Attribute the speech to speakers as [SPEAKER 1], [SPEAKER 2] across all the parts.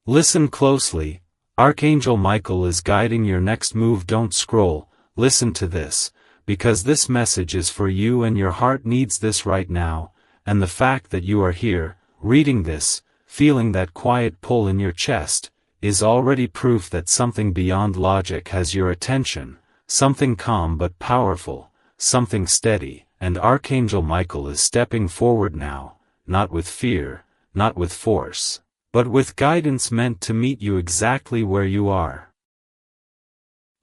[SPEAKER 1] Listen closely. Archangel Michael is guiding your next move. Don't scroll. Listen to this, because this message is for you and your heart needs this right now, and the fact that you are here, reading this, feeling that quiet pull in your chest, is already proof that something beyond logic has your attention, something calm but powerful, something steady, and Archangel Michael is stepping forward now, not with fear, not with force, but with guidance meant to meet you exactly where you are.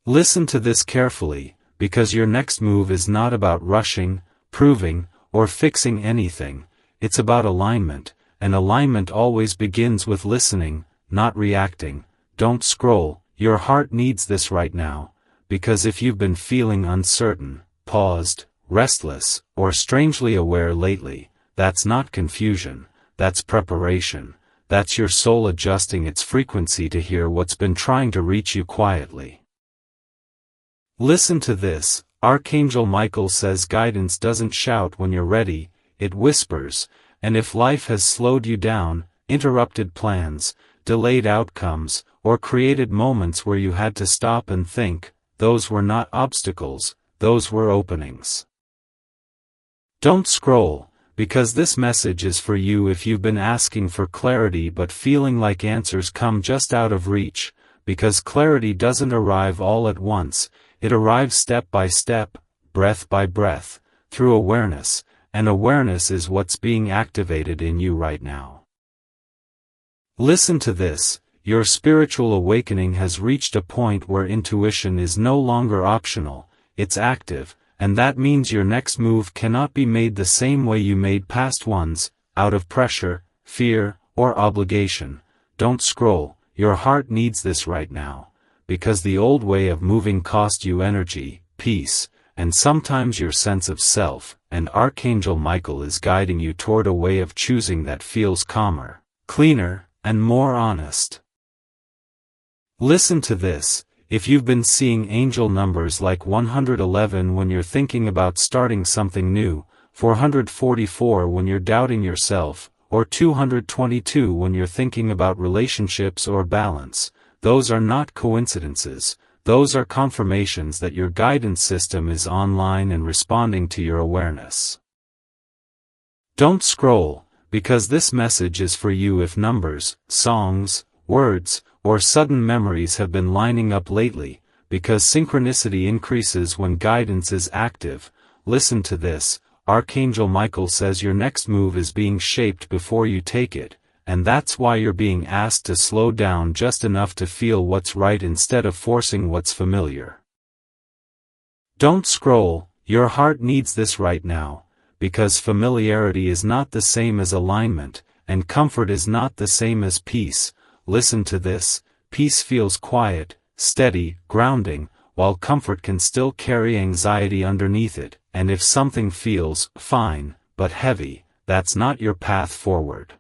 [SPEAKER 1] Listen to this carefully, because your next move is not about rushing, proving, or fixing anything. It's about alignment, and alignment always begins with listening, not reacting. Don't scroll. Your heart needs this right now, because if you've been feeling uncertain, paused, restless, or strangely aware lately, that's not confusion, that's preparation, that's your soul adjusting its frequency to hear what's been trying to reach you quietly. Listen to this. Archangel Michael says guidance doesn't shout when you're ready, it whispers, and if life has slowed you down, interrupted plans, delayed outcomes, or created moments where you had to stop and think, those were not obstacles, those were openings. Don't scroll, because this message is for you if you've been asking for clarity but feeling like answers come just out of reach, because clarity doesn't arrive all at once, it arrives step by step, breath by breath, through awareness, and awareness is what's being activated in you right now. Listen to this. Your spiritual awakening has reached a point where intuition is no longer optional, it's active, and that means your next move cannot be made the same way you made past ones, out of pressure, fear, or obligation. Don't scroll, your heart needs this right now, because the old way of moving cost you energy, peace, and sometimes your sense of self, and Archangel Michael is guiding you toward a way of choosing that feels calmer, cleaner, and more honest. Listen to this. If you've been seeing angel numbers like 111 when you're thinking about starting something new, 444 when you're doubting yourself, or 222 when you're thinking about relationships or balance, those are not coincidences, those are confirmations that your guidance system is online and responding to your awareness. Don't scroll, because this message is for you if numbers, songs, words, or sudden memories have been lining up lately, because synchronicity increases when guidance is active. Listen to this. Archangel Michael says your next move is being shaped before you take it, and that's why you're being asked to slow down just enough to feel what's right instead of forcing what's familiar. Don't scroll, your heart needs this right now, because familiarity is not the same as alignment, and comfort is not the same as peace. Listen to this. Peace feels quiet, steady, grounding, while comfort can still carry anxiety underneath it, and if something feels fine, but heavy, that's not your path forward.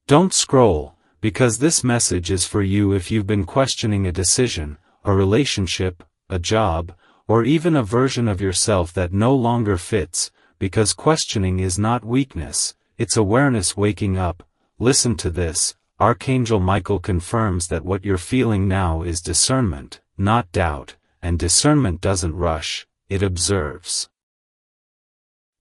[SPEAKER 1] Don't scroll, because this message is for you if you've been questioning a decision, a relationship, a job, or even a version of yourself that no longer fits, because questioning is not weakness, it's awareness waking up. Listen to this. Archangel Michael confirms that what you're feeling now is discernment, not doubt, and discernment doesn't rush, it observes.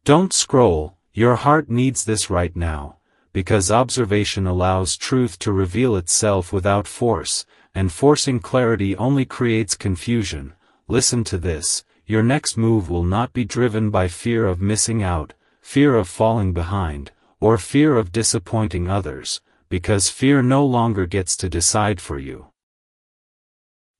[SPEAKER 1] Don't scroll, your heart needs this right now, because observation allows truth to reveal itself without force, and forcing clarity only creates confusion. Listen to this. Your next move will not be driven by fear of missing out, fear of falling behind, or fear of disappointing others, because fear no longer gets to decide for you.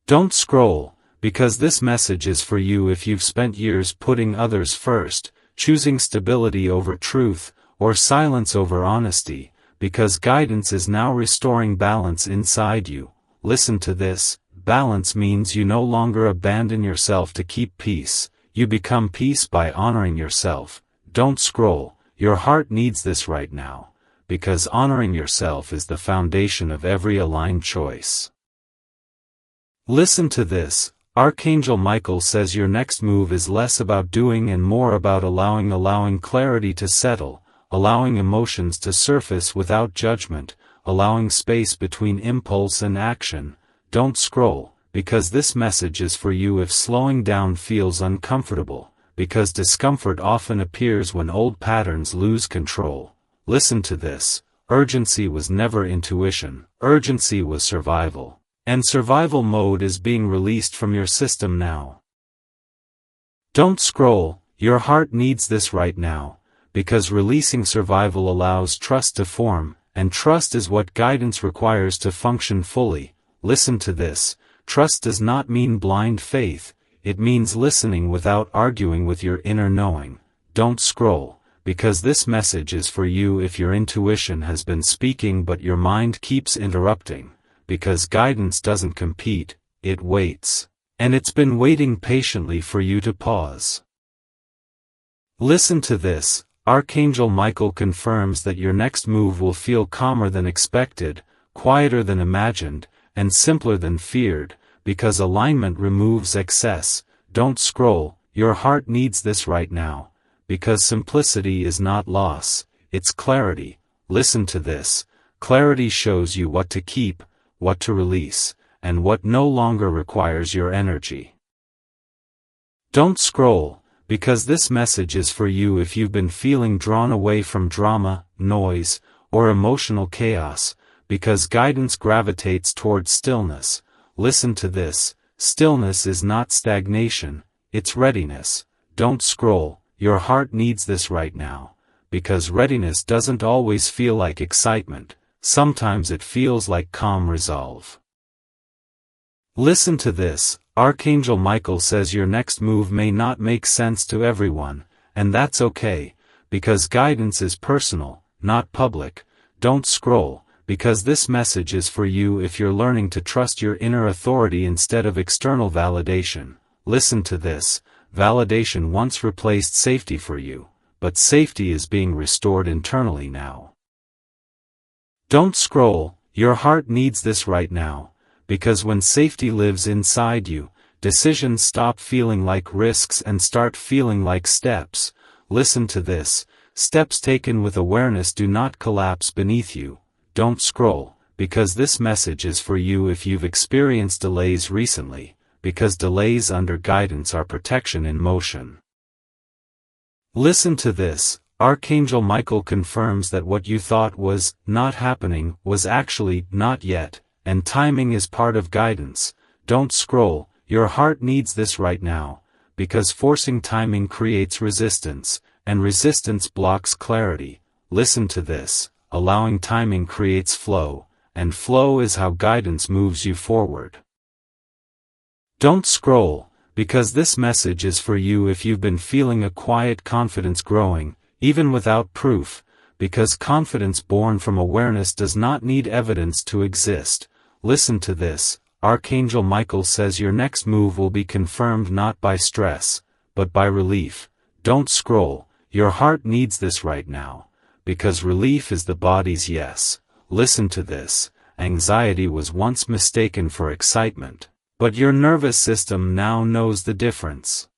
[SPEAKER 1] Don't scroll, because this message is for you if you've spent years putting others first, choosing stability over truth, or silence over honesty, because guidance is now restoring balance inside you. Listen to this. Balance means you no longer abandon yourself to keep peace, you become peace by honoring yourself. Don't scroll, your heart needs this right now, because honoring yourself is the foundation of every aligned choice. Listen to this. Archangel Michael says your next move is less about doing and more about allowing clarity to settle, allowing emotions to surface without judgment, allowing space between impulse and action. Don't scroll, because this message is for you if slowing down feels uncomfortable, because discomfort often appears when old patterns lose control. Listen to this. Urgency was never intuition, urgency was survival. And survival mode is being released from your system now. Don't scroll, your heart needs this right now, because releasing survival allows trust to form, and trust is what guidance requires to function fully. Listen to this. Trust does not mean blind faith, it means listening without arguing with your inner knowing. Don't scroll, because this message is for you if your intuition has been speaking but your mind keeps interrupting, because guidance doesn't compete, it waits. And it's been waiting patiently for you to pause. Listen to this. Archangel Michael confirms that your next move will feel calmer than expected, quieter than imagined, and simpler than feared, because alignment removes excess. Don't scroll, your heart needs this right now, because simplicity is not loss, it's clarity. Listen to this. Clarity shows you what to keep, what to release, and what no longer requires your energy. Don't scroll, because this message is for you if you've been feeling drawn away from drama, noise, or emotional chaos, because guidance gravitates towards stillness. Listen to this. Stillness is not stagnation, it's readiness. Don't scroll, your heart needs this right now, because readiness doesn't always feel like excitement, sometimes it feels like calm resolve. Listen to this. Archangel Michael says your next move may not make sense to everyone, and that's okay, because guidance is personal, not public. Don't scroll, because this message is for you if you're learning to trust your inner authority instead of external validation. Listen to this. Validation once replaced safety for you, but safety is being restored internally now. Don't scroll, your heart needs this right now, because when safety lives inside you, decisions stop feeling like risks and start feeling like steps. Listen to this. Steps taken with awareness do not collapse beneath you. Don't scroll, because this message is for you if you've experienced delays recently, because delays under guidance are protection in motion. Listen to this. Archangel Michael confirms that what you thought was not happening was actually not yet, and timing is part of guidance. Don't scroll, your heart needs this right now, because forcing timing creates resistance, and resistance blocks clarity. Listen to this. Allowing timing creates flow, and flow is how guidance moves you forward. Don't scroll, because this message is for you if you've been feeling a quiet confidence growing, even without proof, because confidence born from awareness does not need evidence to exist. Listen to this. Archangel Michael says your next move will be confirmed not by stress, but by relief. Don't scroll, your heart needs this right now, because relief is the body's yes. Listen to this. Anxiety was once mistaken for excitement, but your nervous system now knows the difference.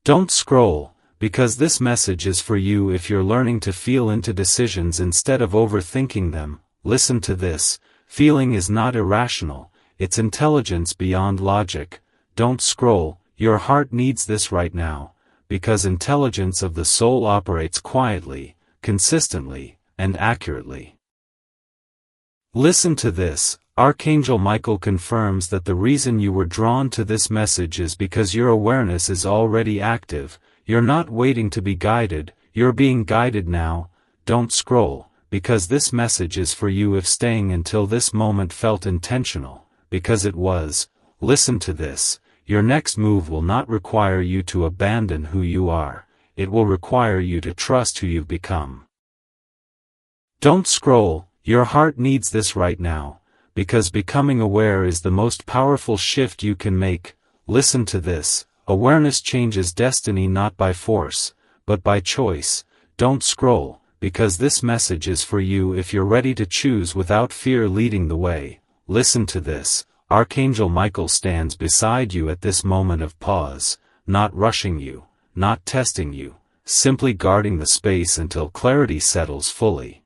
[SPEAKER 1] Don't scroll, because this message is for you if you're learning to feel into decisions instead of overthinking them. Listen to this. Feeling is not irrational, it's intelligence beyond logic. Don't scroll, your heart needs this right now, because intelligence of the soul operates quietly, consistently, and accurately. Listen to this. Archangel Michael confirms that the reason you were drawn to this message is because your awareness is already active. You're not waiting to be guided, you're being guided now. Don't scroll, because this message is for you if staying until this moment felt intentional, because it was. Listen to this. Your next move will not require you to abandon who you are, it will require you to trust who you've become. Don't scroll, your heart needs this right now, because becoming aware is the most powerful shift you can make. Listen to this. Awareness changes destiny not by force, but by choice. Don't scroll, because this message is for you if you're ready to choose without fear leading the way. Listen to this. Archangel Michael stands beside you at this moment of pause, not rushing you, not testing you, simply guarding the space until clarity settles fully.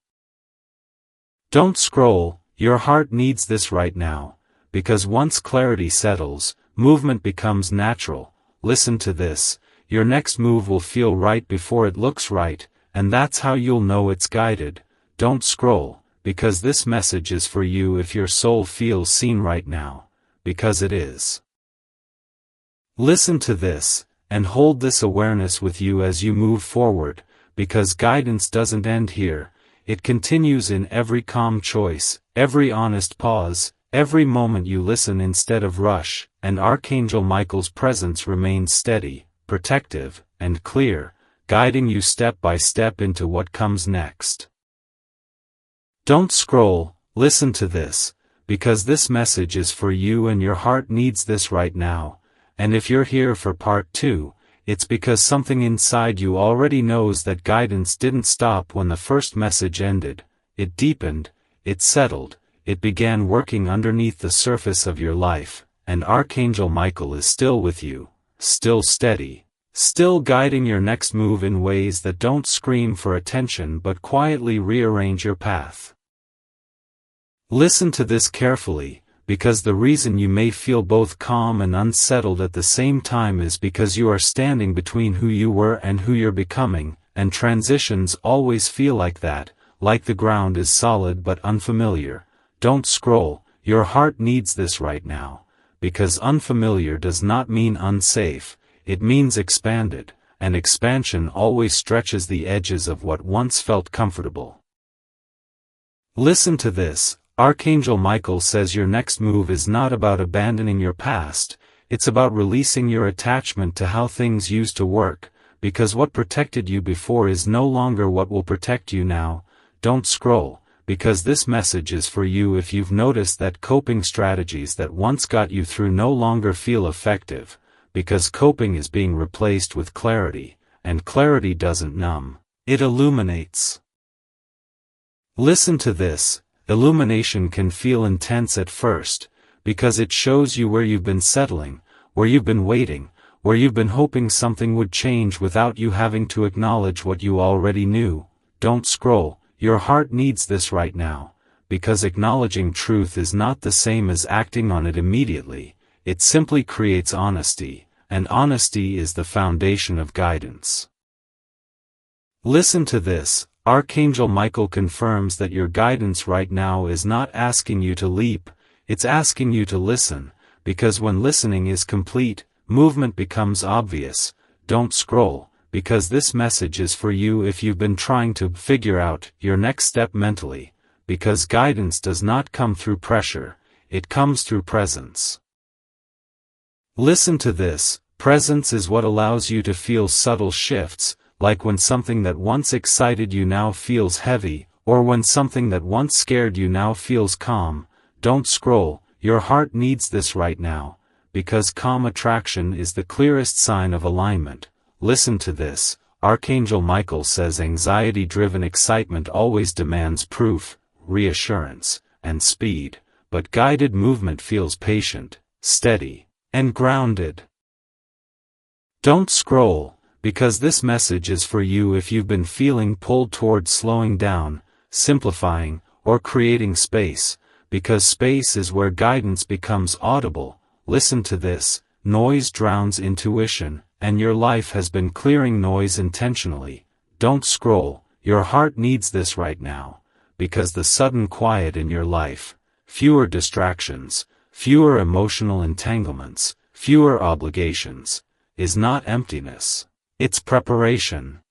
[SPEAKER 1] Don't scroll, your heart needs this right now, because once clarity settles, movement becomes natural. Listen to this, your next move will feel right before it looks right, and that's how you'll know it's guided. Don't scroll, because this message is for you if your soul feels seen right now, because it is. Listen to this, and hold this awareness with you as you move forward, because guidance doesn't end here, it continues in every calm choice, every honest pause, every moment you listen instead of rush, and Archangel Michael's presence remains steady, protective, and clear, guiding you step by step into what comes next. Don't scroll, listen to this, because this message is for you and your heart needs this right now, and if you're here for part 2, it's because something inside you already knows that guidance didn't stop when the first message ended, it deepened, it settled, it began working underneath the surface of your life, and Archangel Michael is still with you, still steady, still guiding your next move in ways that don't scream for attention but quietly rearrange your path. Listen to this carefully, because the reason you may feel both calm and unsettled at the same time is because you are standing between who you were and who you're becoming, and transitions always feel like that, like the ground is solid but unfamiliar. Don't scroll, your heart needs this right now, because unfamiliar does not mean unsafe, it means expanded, and expansion always stretches the edges of what once felt comfortable. Listen to this. Archangel Michael says your next move is not about abandoning your past, it's about releasing your attachment to how things used to work, because what protected you before is no longer what will protect you now. Don't scroll, because this message is for you if you've noticed that coping strategies that once got you through no longer feel effective, because coping is being replaced with clarity, and clarity doesn't numb, it illuminates. Listen to this. Illumination can feel intense at first, because it shows you where you've been settling, where you've been waiting, where you've been hoping something would change without you having to acknowledge what you already knew. Don't scroll, your heart needs this right now, because acknowledging truth is not the same as acting on it immediately, it simply creates honesty, and honesty is the foundation of guidance. Listen to this. Archangel Michael confirms that your guidance right now is not asking you to leap, it's asking you to listen, because when listening is complete, movement becomes obvious. Don't scroll, because this message is for you if you've been trying to figure out your next step mentally, because guidance does not come through pressure, it comes through presence. Listen to this, presence is what allows you to feel subtle shifts, like when something that once excited you now feels heavy, or when something that once scared you now feels calm. Don't scroll, your heart needs this right now, because calm attraction is the clearest sign of alignment. Listen to this, Archangel Michael says anxiety-driven excitement always demands proof, reassurance, and speed, but guided movement feels patient, steady, and grounded. Don't scroll, because this message is for you if you've been feeling pulled toward slowing down, simplifying, or creating space, because space is where guidance becomes audible. Listen to this, noise drowns intuition, and your life has been clearing noise intentionally. Don't scroll, your heart needs this right now, because the sudden quiet in your life, fewer distractions, fewer emotional entanglements, fewer obligations, is not emptiness. It's preparation.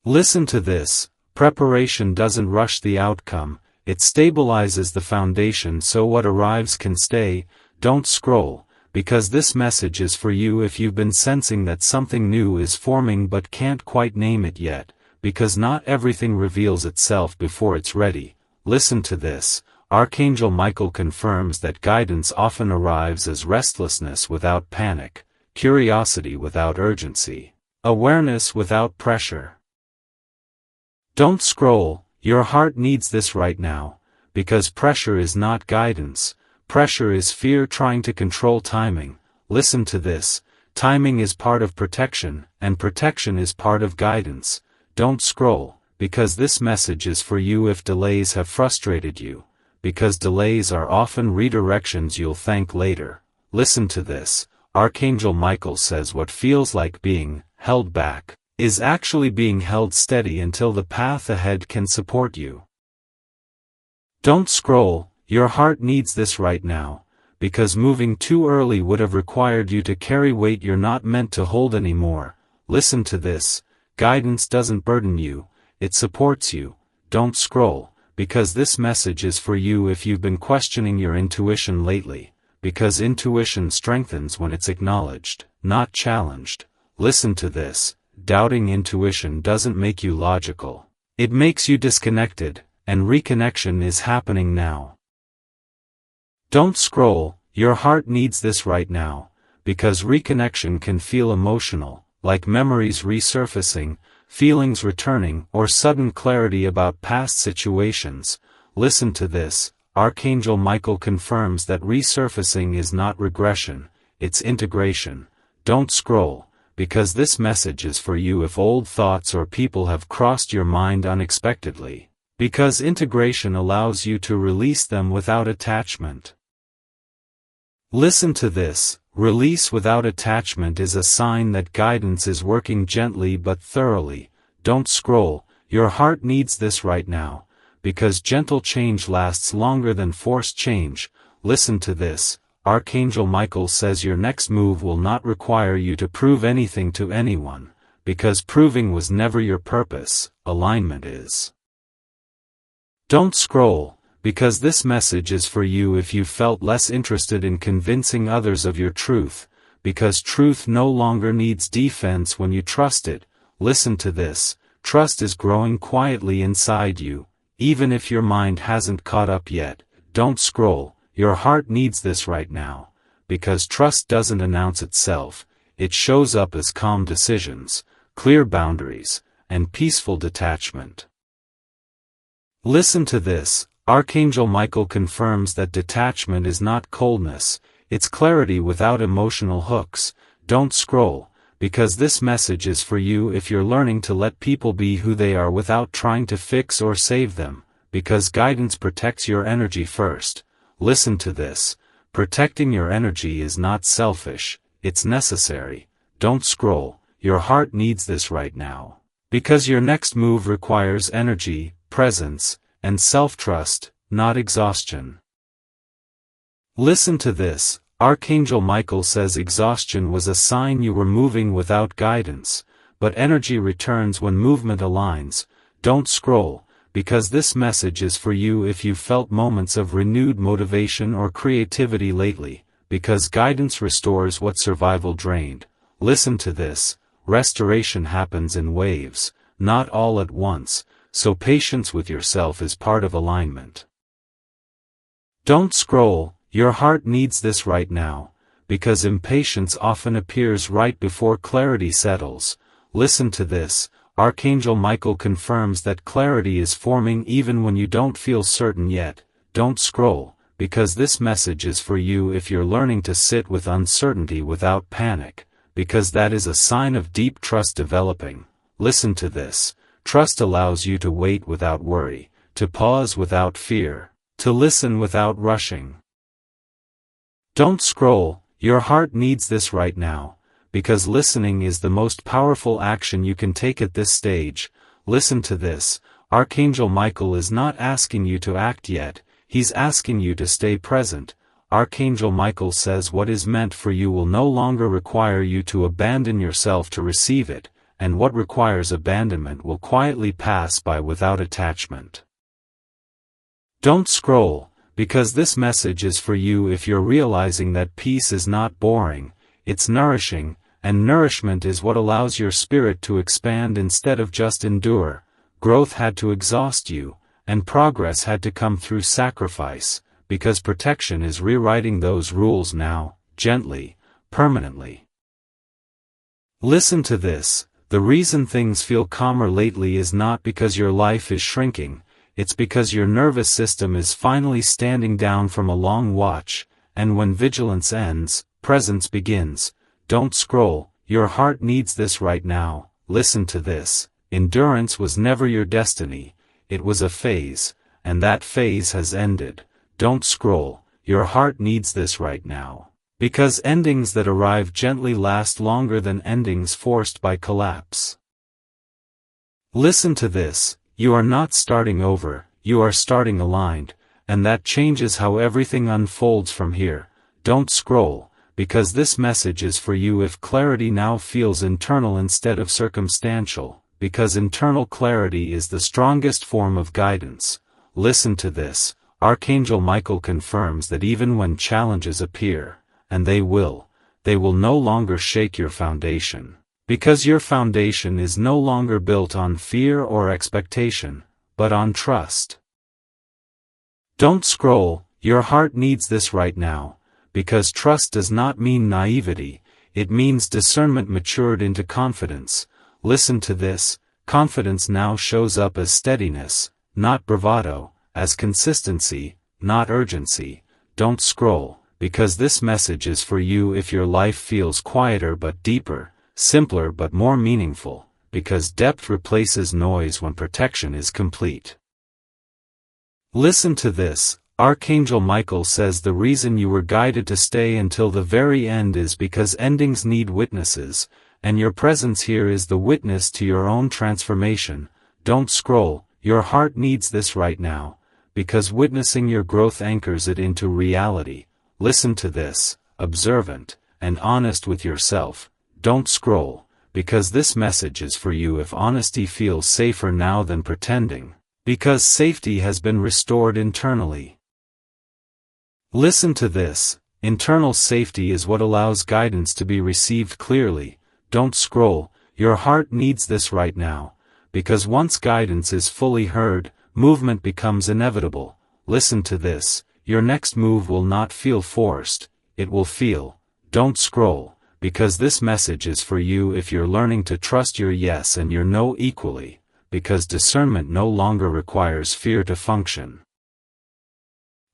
[SPEAKER 1] Listen to this, preparation doesn't rush the outcome, it stabilizes the foundation so what arrives can stay. Don't scroll, because this message is for you if you've been sensing that something new is forming but can't quite name it yet, because not everything reveals itself before it's ready. Listen to this, Archangel Michael confirms that guidance often arrives as restlessness without panic, curiosity without urgency, awareness without pressure. Don't scroll, your heart needs this right now, because pressure is not guidance, pressure is fear trying to control timing. Listen to this, timing is part of protection, and protection is part of guidance. Don't scroll, because this message is for you if delays have frustrated you, because delays are often redirections you'll thank later. Listen to this. Archangel Michael says what feels like being held back is actually being held steady until the path ahead can support you. Don't scroll, your heart needs this right now, because moving too early would have required you to carry weight you're not meant to hold anymore. Listen to this. Guidance doesn't burden you, it supports you. Don't scroll, because this message is for you if you've been questioning your intuition lately, because intuition strengthens when it's acknowledged, not challenged. Listen to this. Doubting intuition doesn't make you logical. It makes you disconnected, and reconnection is happening now. Don't scroll, your heart needs this right now, because reconnection can feel emotional, like memories resurfacing, feelings returning, or sudden clarity about past situations. Listen to this. Archangel Michael confirms that resurfacing is not regression, it's integration. Don't scroll, because this message is for you if old thoughts or people have crossed your mind unexpectedly, because integration allows you to release them without attachment. Listen to this. Release without attachment is a sign that guidance is working gently but thoroughly. Don't scroll, your heart needs this right now, because gentle change lasts longer than forced change. Listen to this. Archangel Michael says your next move will not require you to prove anything to anyone, because proving was never your purpose, alignment is. Don't scroll, because this message is for you if you felt less interested in convincing others of your truth, because truth no longer needs defense when you trust it. Listen to this. Trust is growing quietly inside you, even if your mind hasn't caught up yet. Don't scroll, your heart needs this right now, because trust doesn't announce itself, it shows up as calm decisions, clear boundaries, and peaceful detachment. Listen to this. Archangel Michael confirms that detachment is not coldness, it's clarity without emotional hooks. Don't scroll, because this message is for you if you're learning to let people be who they are without trying to fix or save them, because guidance protects your energy first. Listen to this. Protecting your energy is not selfish, it's necessary. Don't scroll, your heart needs this right now, because your next move requires energy, presence, and self-trust, not exhaustion. Listen to this. Archangel Michael says exhaustion was a sign you were moving without guidance, but energy returns when movement aligns. Don't scroll, because this message is for you if you felt moments of renewed motivation or creativity lately, because guidance restores what survival drained. Listen to this. Restoration happens in waves, not all at once, so patience with yourself is part of alignment. Don't scroll, your heart needs this right now, because impatience often appears right before clarity settles. Listen to this. Archangel Michael confirms that clarity is forming even when you don't feel certain yet. Don't scroll, because this message is for you if you're learning to sit with uncertainty without panic, because that is a sign of deep trust developing. Listen to this. Trust allows you to wait without worry, to pause without fear, to listen without rushing. Don't scroll, your heart needs this right now, because listening is the most powerful action you can take at this stage. Listen to this. Archangel Michael is not asking you to act yet, he's asking you to stay present. Archangel Michael says what is meant for you will no longer require you to abandon yourself to receive it, and what requires abandonment will quietly pass by without attachment. Don't scroll, because this message is for you if you're realizing that peace is not boring, it's nourishing, and nourishment is what allows your spirit to expand instead of just endure. Growth had to exhaust you, and progress had to come through sacrifice, because protection is rewriting those rules now, gently, permanently. Listen to this. The reason things feel calmer lately is not because your life is shrinking, it's because your nervous system is finally standing down from a long watch, and when vigilance ends, presence begins. Don't scroll, your heart needs this right now. Listen to this. endurance was never your destiny, it was a phase, and that phase has ended. Don't scroll, your heart needs this right now. Because endings that arrive gently last longer than endings forced by collapse. Listen to this, you are not starting over, you are starting aligned, and that changes how everything unfolds from here. Don't scroll, because this message is for you if clarity now feels internal instead of circumstantial, because internal clarity is the strongest form of guidance. Listen to this, Archangel Michael confirms that even when challenges appear, and they will no longer shake your foundation. Because your foundation is no longer built on fear or expectation, but on trust. Don't scroll, your heart needs this right now, because trust does not mean naivety, it means discernment matured into confidence. Listen to this, confidence now shows up as steadiness, not bravado, as consistency, not urgency. Don't scroll, because this message is for you if your life feels quieter but deeper, simpler but more meaningful, because depth replaces noise when protection is complete. Listen to this, Archangel Michael says the reason you were guided to stay until the very end is because endings need witnesses, and your presence here is the witness to your own transformation. Don't scroll, your heart needs this right now, because witnessing your growth anchors it into reality. Listen to this, observant, and honest with yourself. Don't scroll, because this message is for you if honesty feels safer now than pretending, because safety has been restored internally. Listen to this, internal safety is what allows guidance to be received clearly. Don't scroll, your heart needs this right now, because once guidance is fully heard, movement becomes inevitable. Listen to this, your next move will not feel forced, it will feel. Don't scroll, because this message is for you if you're learning to trust your yes and your no equally, because discernment no longer requires fear to function.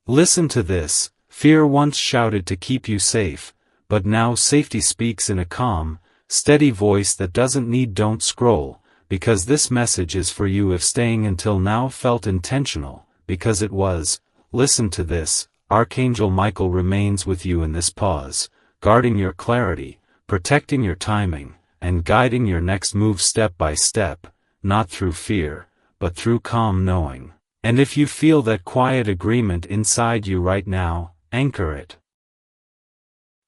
[SPEAKER 1] Listen to this, fear once shouted to keep you safe, but now safety speaks in a calm, steady voice that doesn't need. Don't scroll, because this message is for you if staying until now felt intentional, because it was. Listen to this, Archangel Michael remains with you in this pause, guarding your clarity, protecting your timing, and guiding your next move step by step, not through fear, but through calm knowing. And if you feel that quiet agreement inside you right now, anchor it.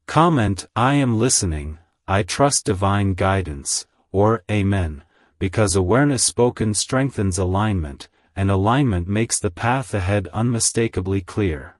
[SPEAKER 1] Comment, I am listening, I trust divine guidance, or Amen, because awareness spoken strengthens alignment, and alignment makes the path ahead unmistakably clear.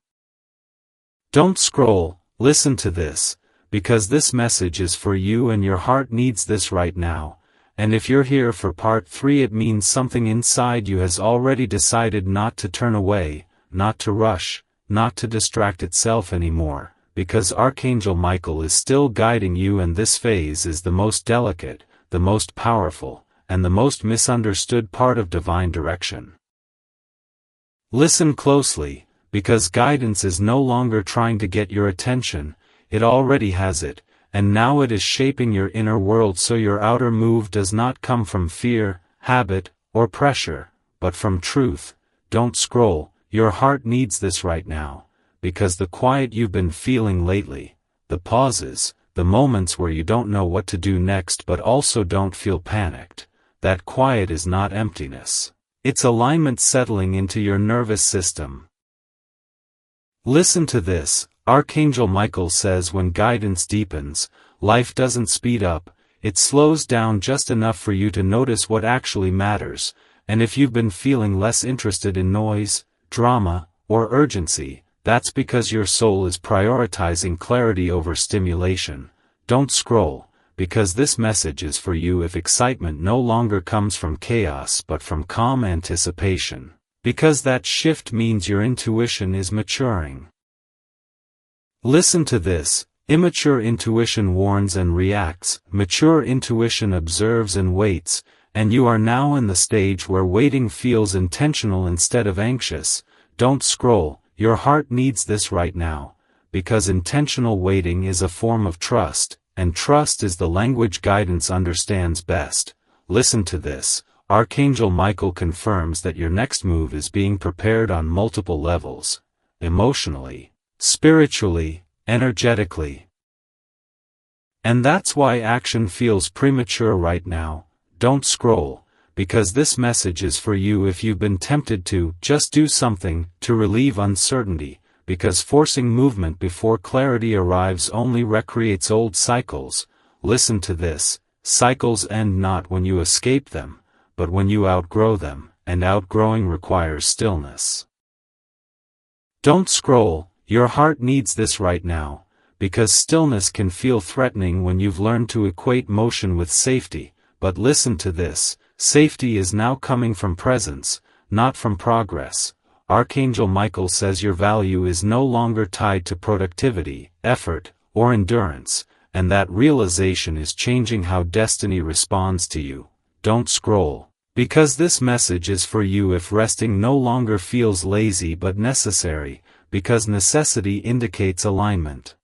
[SPEAKER 1] Don't scroll, listen to this, because this message is for you and your heart needs this right now, and if you're here for part 3 it means something inside you has already decided not to turn away, not to rush, not to distract itself anymore, because Archangel Michael is still guiding you and this phase is the most delicate, the most powerful, and the most misunderstood part of divine direction. Listen closely, because guidance is no longer trying to get your attention, it already has it, and now it is shaping your inner world so your outer move does not come from fear, habit, or pressure, but from truth. Don't scroll, your heart needs this right now, because the quiet you've been feeling lately, the pauses, the moments where you don't know what to do next but also don't feel panicked, that quiet is not emptiness. It's alignment settling into your nervous system. Listen to this, Archangel Michael says when guidance deepens, life doesn't speed up, it slows down just enough for you to notice what actually matters, and if you've been feeling less interested in noise, drama, or urgency, that's because your soul is prioritizing clarity over stimulation. Don't scroll, because this message is for you if excitement no longer comes from chaos but from calm anticipation, because that shift means your intuition is maturing. Listen to this, immature intuition warns and reacts, mature intuition observes and waits, and you are now in the stage where waiting feels intentional instead of anxious. Don't scroll, your heart needs this right now, because intentional waiting is a form of trust, and trust is the language guidance understands best. Listen to this, Archangel Michael confirms that your next move is being prepared on multiple levels: emotionally, spiritually, energetically. And that's why action feels premature right now. Don't scroll, because this message is for you if you've been tempted to just do something to relieve uncertainty, because forcing movement before clarity arrives only recreates old cycles. Listen to this: cycles end not when you escape them, but when you outgrow them, and outgrowing requires stillness. Don't scroll, your heart needs this right now, because stillness can feel threatening when you've learned to equate motion with safety. But listen to this: safety is now coming from presence, not from progress. Archangel Michael says your value is no longer tied to productivity, effort, or endurance, and that realization is changing how destiny responds to you. Don't scroll, because this message is for you if resting no longer feels lazy but necessary, because necessity indicates alignment.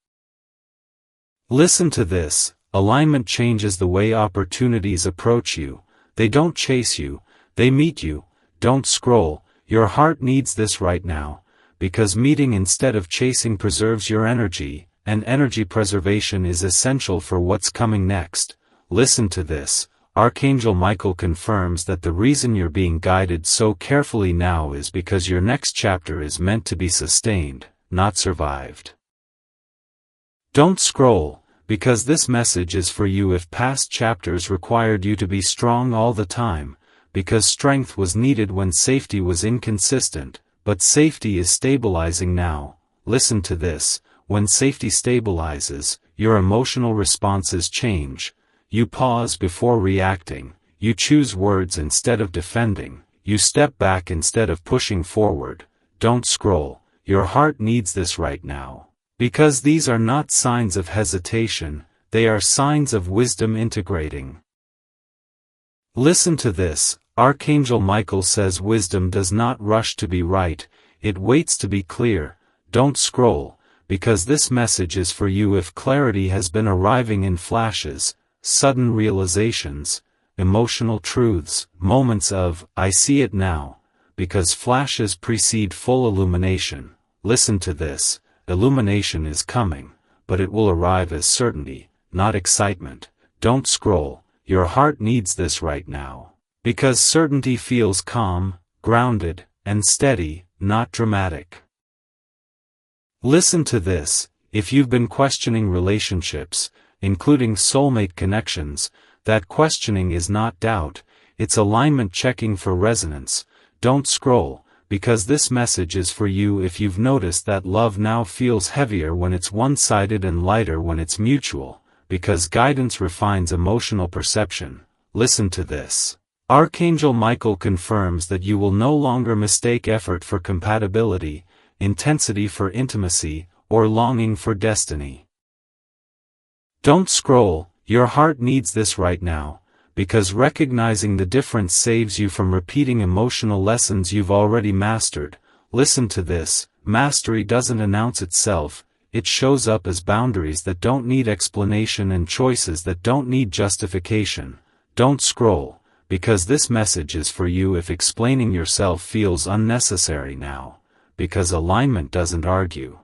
[SPEAKER 1] Listen to this: alignment changes the way opportunities approach you. They don't chase you, they meet you. Don't scroll, your heart needs this right now, because meeting instead of chasing preserves your energy, and energy preservation is essential for what's coming next. Listen to this: Archangel Michael confirms that the reason you're being guided so carefully now is because your next chapter is meant to be sustained, not survived. Don't scroll, because this message is for you if past chapters required you to be strong all the time, because strength was needed when safety was inconsistent, but safety is stabilizing now. Listen to this: when safety stabilizes, your emotional responses change. You pause before reacting, you choose words instead of defending, you step back instead of pushing forward. Don't scroll, your heart needs this right now, because these are not signs of hesitation, they are signs of wisdom integrating. Listen to this: Archangel Michael says wisdom does not rush to be right, it waits to be clear. Don't scroll, because this message is for you if clarity has been arriving in flashes, sudden realizations, emotional truths, moments of, "I see it now," because flashes precede full illumination. Listen to this: illumination is coming, but it will arrive as certainty, not excitement. Don't scroll, your heart needs this right now, because certainty feels calm, grounded, and steady, not dramatic. Listen to this: if you've been questioning relationships, including soulmate connections, that questioning is not doubt, it's alignment checking for resonance. Don't scroll, because this message is for you if you've noticed that love now feels heavier when it's one-sided and lighter when it's mutual, because guidance refines emotional perception. Listen to this: Archangel Michael confirms that you will no longer mistake effort for compatibility, intensity for intimacy, or longing for destiny. Don't scroll, your heart needs this right now, because recognizing the difference saves you from repeating emotional lessons you've already mastered. Listen to this: mastery doesn't announce itself, it shows up as boundaries that don't need explanation and choices that don't need justification. Don't scroll, because this message is for you if explaining yourself feels unnecessary now, because alignment doesn't argue.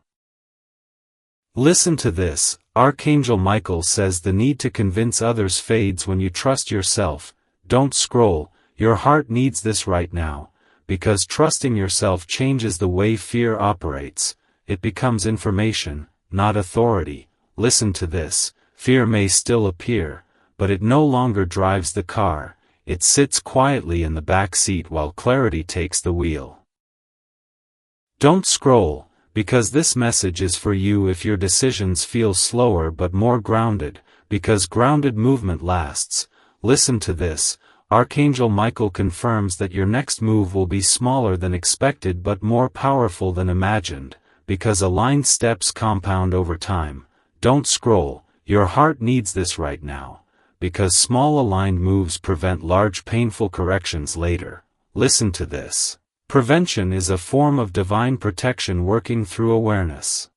[SPEAKER 1] Listen to this: Archangel Michael says the need to convince others fades when you trust yourself. Don't scroll, your heart needs this right now, because trusting yourself changes the way fear operates. It becomes information, not authority. Listen to this: fear may still appear, but it no longer drives the car, it sits quietly in the back seat while clarity takes the wheel. Don't scroll, because this message is for you if your decisions feel slower but more grounded, because grounded movement lasts. Listen to this: Archangel Michael confirms that your next move will be smaller than expected but more powerful than imagined, because aligned steps compound over time. Don't scroll, your heart needs this right now, because small aligned moves prevent large painful corrections later. Listen to this: prevention is a form of divine protection working through awareness.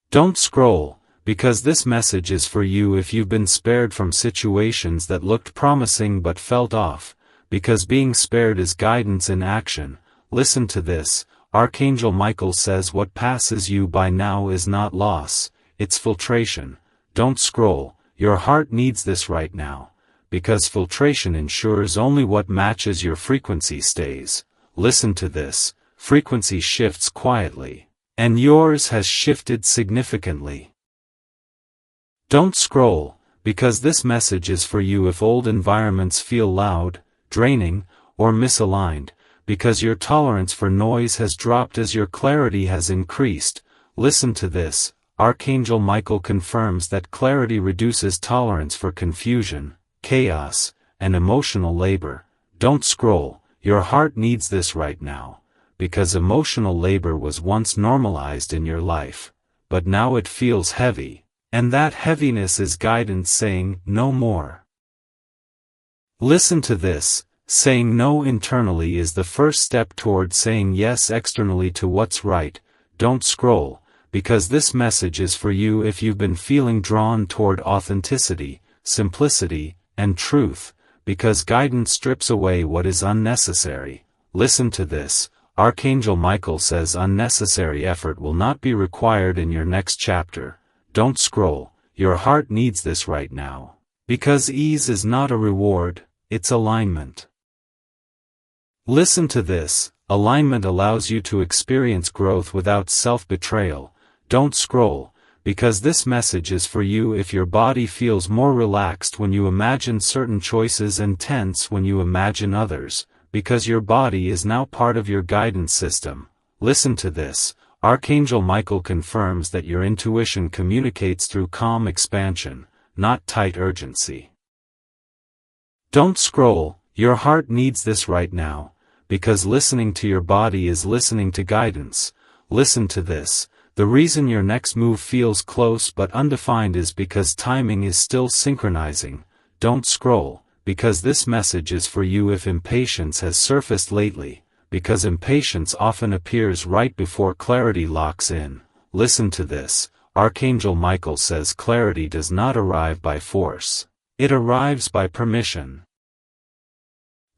[SPEAKER 1] Don't scroll, because this message is for you if you've been spared from situations that looked promising but felt off, because being spared is guidance in action. Listen to this. Archangel Michael says what passes you by now is not loss, it's filtration. Don't scroll, your heart needs this right now, because filtration ensures only what matches your frequency stays. Listen to this, frequency shifts quietly, and yours has shifted significantly. Don't scroll, because this message is for you if old environments feel loud, draining, or misaligned, because your tolerance for noise has dropped as your clarity has increased. Listen to this, Archangel Michael confirms that clarity reduces tolerance for confusion, chaos, and emotional labor. Don't scroll, your heart needs this right now, because emotional labor was once normalized in your life, but now it feels heavy, and that heaviness is guidance saying, no more. Listen to this. Saying no internally is the first step toward saying yes externally to what's right. Don't scroll, because this message is for you if you've been feeling drawn toward authenticity, simplicity, and truth, because guidance strips away what is unnecessary. Listen to this, Archangel Michael says unnecessary effort will not be required in your next chapter. Don't scroll, your heart needs this right now, because ease is not a reward, it's alignment. Listen to this, alignment allows you to experience growth without self-betrayal. Don't scroll, because this message is for you if your body feels more relaxed when you imagine certain choices and tense when you imagine others, because your body is now part of your guidance system. Listen to this, Archangel Michael confirms that your intuition communicates through calm expansion, not tight urgency. Don't scroll, your heart needs this right now, because listening to your body is listening to guidance. Listen to this, the reason your next move feels close but undefined is because timing is still synchronizing. Don't scroll, because this message is for you if impatience has surfaced lately, because impatience often appears right before clarity locks in. Listen to this, Archangel Michael says clarity does not arrive by force, it arrives by permission.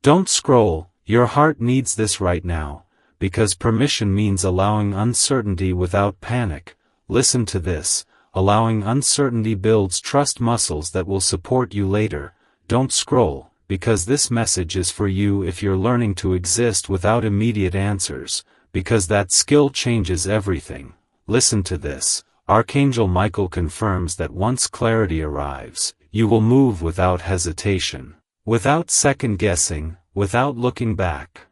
[SPEAKER 1] Don't scroll, your heart needs this right now, because permission means allowing uncertainty without panic. Listen to this, allowing uncertainty builds trust muscles that will support you later. Don't scroll, because this message is for you if you're learning to exist without immediate answers, because that skill changes everything. Listen to this, Archangel Michael confirms that once clarity arrives, you will move without hesitation, without second-guessing, without looking back.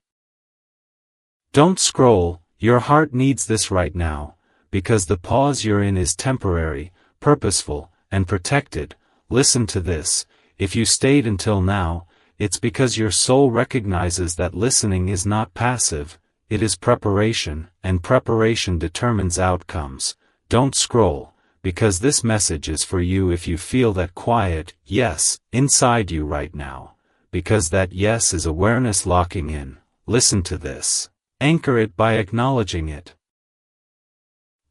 [SPEAKER 1] Don't scroll, your heart needs this right now, because the pause you're in is temporary, purposeful, and protected. Listen to this, if you stayed until now, it's because your soul recognizes that listening is not passive, it is preparation, and preparation determines outcomes. Don't scroll, because this message is for you if you feel that quiet yes inside you right now, because that yes is awareness locking in. Listen to this. Anchor it by acknowledging it.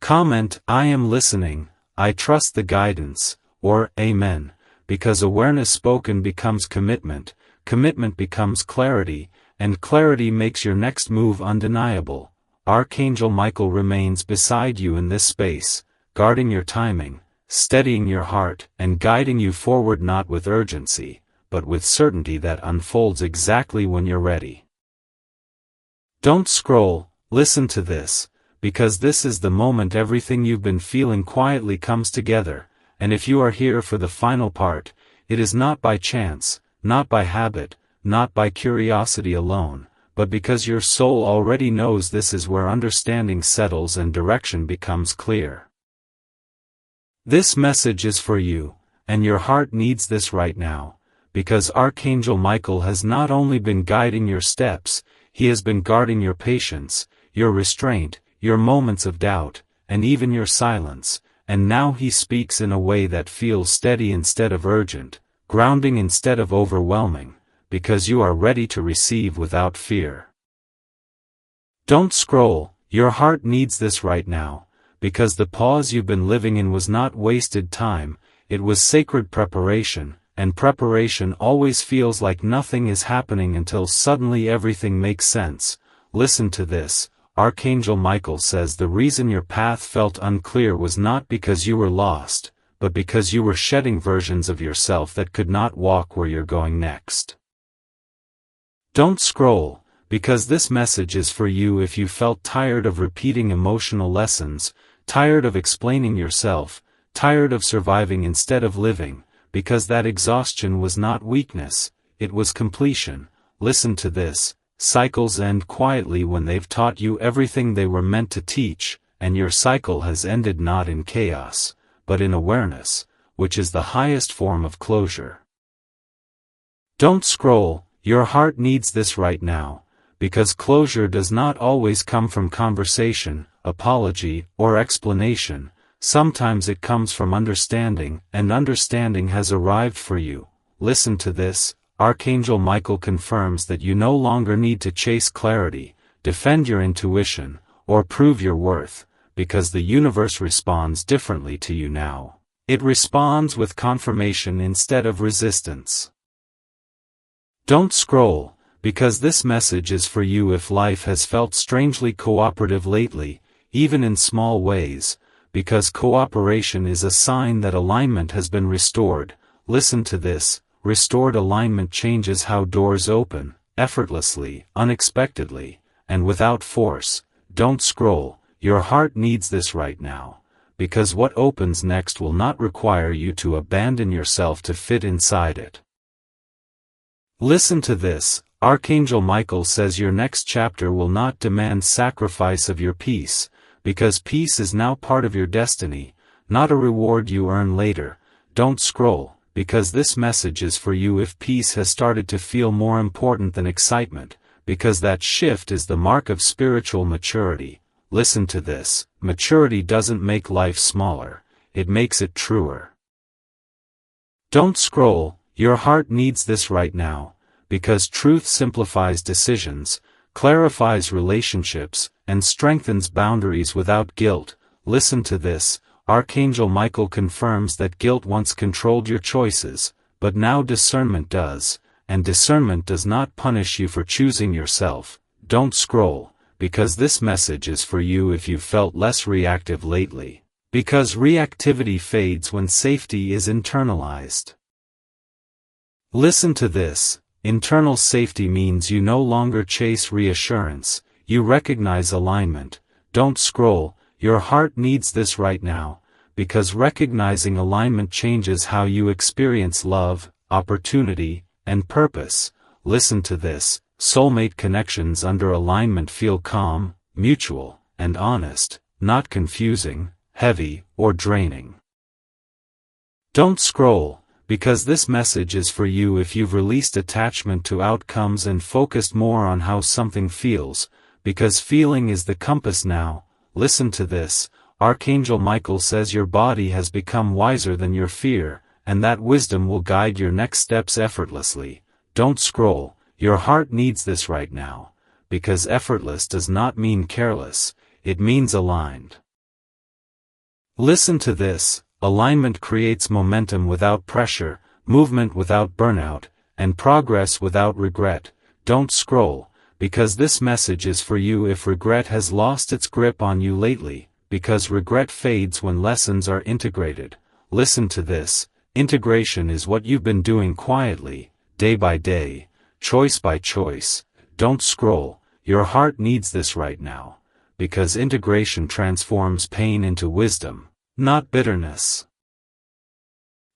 [SPEAKER 1] Comment, I am listening, I trust the guidance, or Amen, because awareness spoken becomes commitment, commitment becomes clarity, and clarity makes your next move undeniable. Archangel Michael remains beside you in this space, guarding your timing, steadying your heart, and guiding you forward not with urgency, but with certainty that unfolds exactly when you're ready. Don't scroll, listen to this, because this is the moment everything you've been feeling quietly comes together, and if you are here for the final part, it is not by chance, not by habit, not by curiosity alone, but because your soul already knows this is where understanding settles and direction becomes clear. This message is for you, and your heart needs this right now, because Archangel Michael has not only been guiding your steps, he has been guarding your patience, your restraint, your moments of doubt, and even your silence, and now he speaks in a way that feels steady instead of urgent, grounding instead of overwhelming, because you are ready to receive without fear. Don't scroll, your heart needs this right now, because the pause you've been living in was not wasted time, it was sacred preparation, and preparation always feels like nothing is happening until suddenly everything makes sense. Listen to this. Archangel Michael says the reason your path felt unclear was not because you were lost, but because you were shedding versions of yourself that could not walk where you're going next. Don't scroll, because this message is for you if you felt tired of repeating emotional lessons, tired of explaining yourself, tired of surviving instead of living, because that exhaustion was not weakness, it was completion. Listen to this. Cycles end quietly when they've taught you everything they were meant to teach, and your cycle has ended not in chaos, but in awareness, which is the highest form of closure. Don't scroll, your heart needs this right now, because closure does not always come from conversation, apology, or explanation. Sometimes it comes from understanding, and understanding has arrived for you. Listen to this. Archangel Michael confirms that you no longer need to chase clarity, defend your intuition, or prove your worth, because the universe responds differently to you now. It responds with confirmation instead of resistance. Don't scroll, because this message is for you if life has felt strangely cooperative lately, even in small ways, because cooperation is a sign that alignment has been restored. Listen to this. Restored alignment changes how doors open, effortlessly, unexpectedly, and without force. Don't scroll, your heart needs this right now, because what opens next will not require you to abandon yourself to fit inside it. Listen to this. Archangel Michael says your next chapter will not demand sacrifice of your peace, because peace is now part of your destiny, not a reward you earn later. Don't scroll, because this message is for you if peace has started to feel more important than excitement, because that shift is the mark of spiritual maturity. Listen to this. Maturity doesn't make life smaller, it makes it truer. Don't scroll, your heart needs this right now, because truth simplifies decisions, clarifies relationships, and strengthens boundaries without guilt. Listen to this. Archangel Michael confirms that guilt once controlled your choices, but now discernment does, and discernment does not punish you for choosing yourself. Don't scroll, because this message is for you if you've felt less reactive lately, because reactivity fades when safety is internalized. Listen to this. Internal safety means you no longer chase reassurance, you recognize alignment. Don't scroll, your heart needs this right now, because recognizing alignment changes how you experience love, opportunity, and purpose. Listen to this. Soulmate connections under alignment feel calm, mutual, and honest, not confusing, heavy, or draining. Don't scroll, because this message is for you if you've released attachment to outcomes and focused more on how something feels, because feeling is the compass now. Listen to this. Archangel Michael says your body has become wiser than your fear, and that wisdom will guide your next steps effortlessly. Don't scroll, your heart needs this right now, because effortless does not mean careless, it means aligned. Listen to this. Alignment creates momentum without pressure, movement without burnout, and progress without regret. Don't scroll, because this message is for you if regret has lost its grip on you lately, because regret fades when lessons are integrated. Listen to this. Integration is what you've been doing quietly, day by day, choice by choice. Don't scroll, your heart needs this right now, because integration transforms pain into wisdom, not bitterness.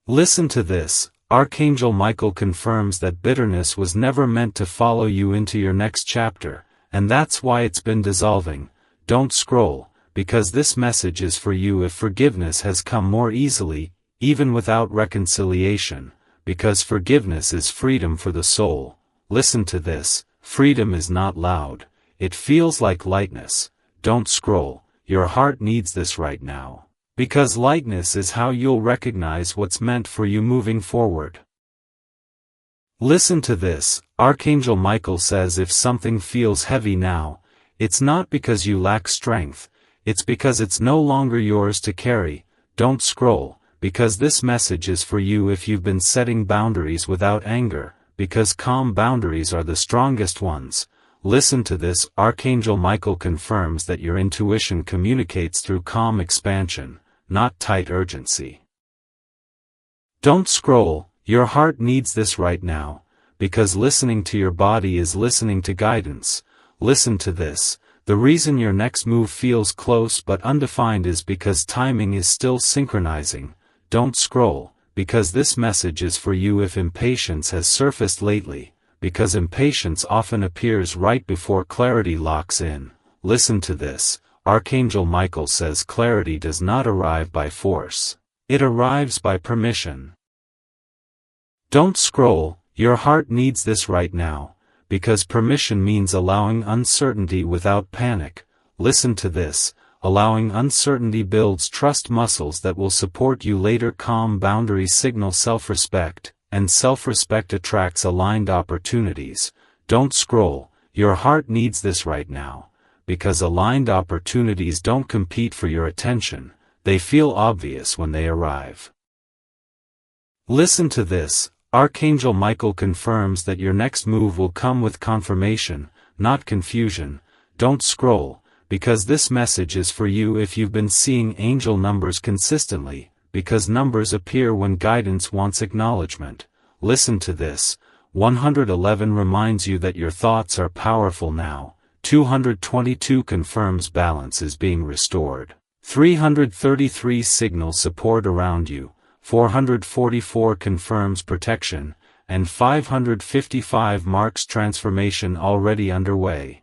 [SPEAKER 1] Listen to this. Archangel Michael confirms that bitterness was never meant to follow you into your next chapter, and that's why it's been dissolving. Don't scroll, because this message is for you if forgiveness has come more easily, even without reconciliation, because forgiveness is freedom for the soul. Listen to this. Freedom is not loud, it feels like lightness. Don't scroll, your heart needs this right now, because lightness is how you'll recognize what's meant for you moving forward. Listen to this. Archangel Michael says if something feels heavy now, it's not because you lack strength, it's because it's no longer yours to carry. Don't scroll, because this message is for you if you've been setting boundaries without anger, because calm boundaries are the strongest ones. Listen to this. Archangel Michael confirms that your intuition communicates through calm expansion, not tight urgency. Don't scroll, your heart needs this right now, because listening to your body is listening to guidance. Listen to this. The reason your next move feels close but undefined is because timing is still synchronizing. Don't scroll, because this message is for you if impatience has surfaced lately, because impatience often appears right before clarity locks in. Listen to this. Archangel Michael says clarity does not arrive by force. It arrives by permission. Don't scroll, your heart needs this right now, because permission means allowing uncertainty without panic. Listen to this. Allowing uncertainty builds trust muscles that will support you later. Calm boundaries signal self-respect, and self-respect attracts aligned opportunities. Don't scroll, your heart needs this right now, because aligned opportunities don't compete for your attention, they feel obvious when they arrive. Listen to this. Archangel Michael confirms that your next move will come with confirmation, not confusion. Don't scroll, because this message is for you if you've been seeing angel numbers consistently, because numbers appear when guidance wants acknowledgement. Listen to this. 111 reminds you that your thoughts are powerful now. 222 confirms balance is being restored. 333 signals support around you. 444 confirms protection, and 555 marks transformation already underway.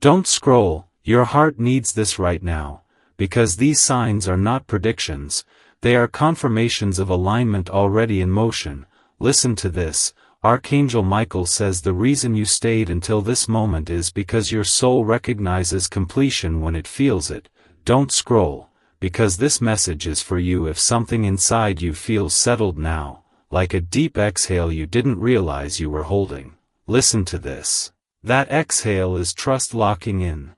[SPEAKER 1] Don't scroll, your heart needs this right now, because these signs are not predictions, they are confirmations of alignment already in motion. Listen to this. Archangel Michael says the reason you stayed until this moment is because your soul recognizes completion when it feels it. Don't scroll, because this message is for you if something inside you feels settled now, like a deep exhale you didn't realize you were holding. Listen to this. That exhale is trust locking in.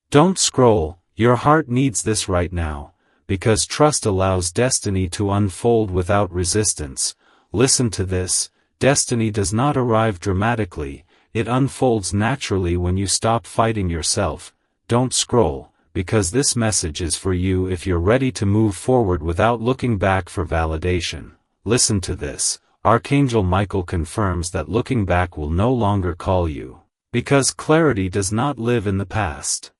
[SPEAKER 1] Don't scroll, your heart needs this right now, because trust allows destiny to unfold without resistance. Listen to this. Destiny does not arrive dramatically, it unfolds naturally when you stop fighting yourself. Don't scroll, because this message is for you if you're ready to move forward without looking back for validation. Listen to this. Archangel Michael confirms that looking back will no longer call you, because clarity does not live in the past.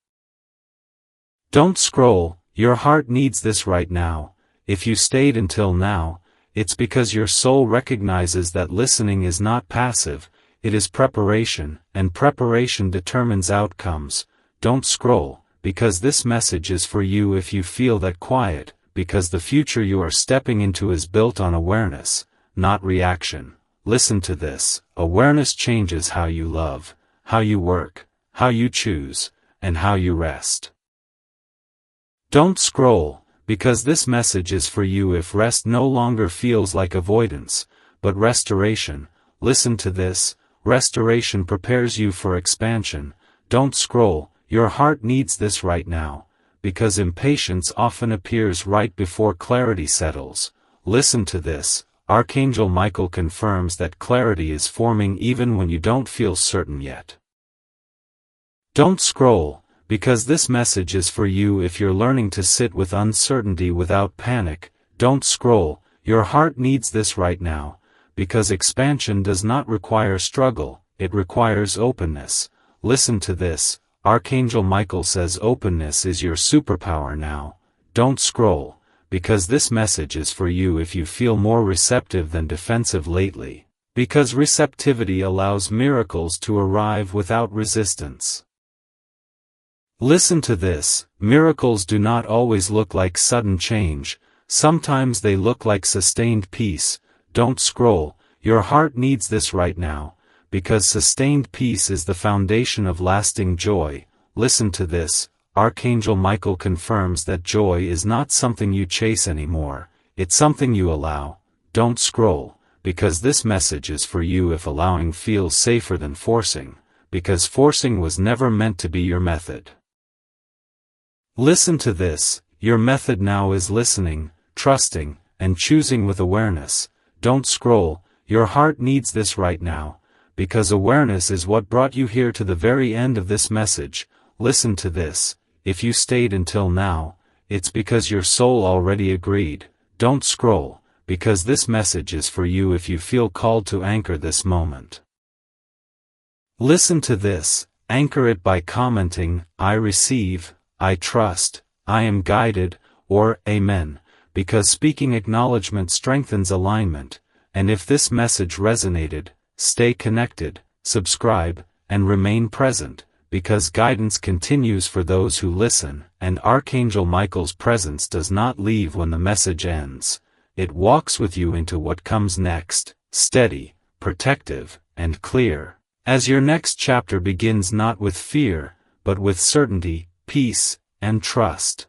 [SPEAKER 1] Don't scroll, your heart needs this right now. If you stayed until now, it's because your soul recognizes that listening is not passive, it is preparation, and preparation determines outcomes. Don't scroll, because this message is for you if you feel that quiet, because the future you are stepping into is built on awareness, not reaction. Listen to this. Awareness changes how you love, how you work, how you choose, and how you rest. Don't scroll, because this message is for you if rest no longer feels like avoidance, but restoration. Listen to this. Restoration prepares you for expansion. Don't scroll, your heart needs this right now, because impatience often appears right before clarity settles. Listen to this. Archangel Michael confirms that clarity is forming even when you don't feel certain yet. Don't scroll, because this message is for you if you're learning to sit with uncertainty without panic. Don't scroll, your heart needs this right now, because expansion does not require struggle, it requires openness. Listen to this. Archangel Michael says openness is your superpower now. Don't scroll, because this message is for you if you feel more receptive than defensive lately, because receptivity allows miracles to arrive without resistance. Listen to this. Miracles do not always look like sudden change, sometimes they look like sustained peace. Don't scroll, your heart needs this right now, because sustained peace is the foundation of lasting joy. Listen to this. Archangel Michael confirms that joy is not something you chase anymore, it's something you allow. Don't scroll, because this message is for you if allowing feels safer than forcing, because forcing was never meant to be your method. Listen to this. Your method now is listening, trusting, and choosing with awareness. Don't scroll. Your heart needs this right now, because awareness is what brought you here to the very end of this message. Listen to this. If you stayed until now, it's because your soul already agreed. Don't scroll, because this message is for you if you feel called to anchor this moment. Listen to this. Anchor it by commenting, "I receive," "I trust," "I am guided," or "Amen," because speaking acknowledgement strengthens alignment. And if this message resonated, stay connected, subscribe, and remain present, because guidance continues for those who listen, and Archangel Michael's presence does not leave when the message ends. It walks with you into what comes next, steady, protective, and clear. As your next chapter begins not with fear, but with certainty, peace, and trust.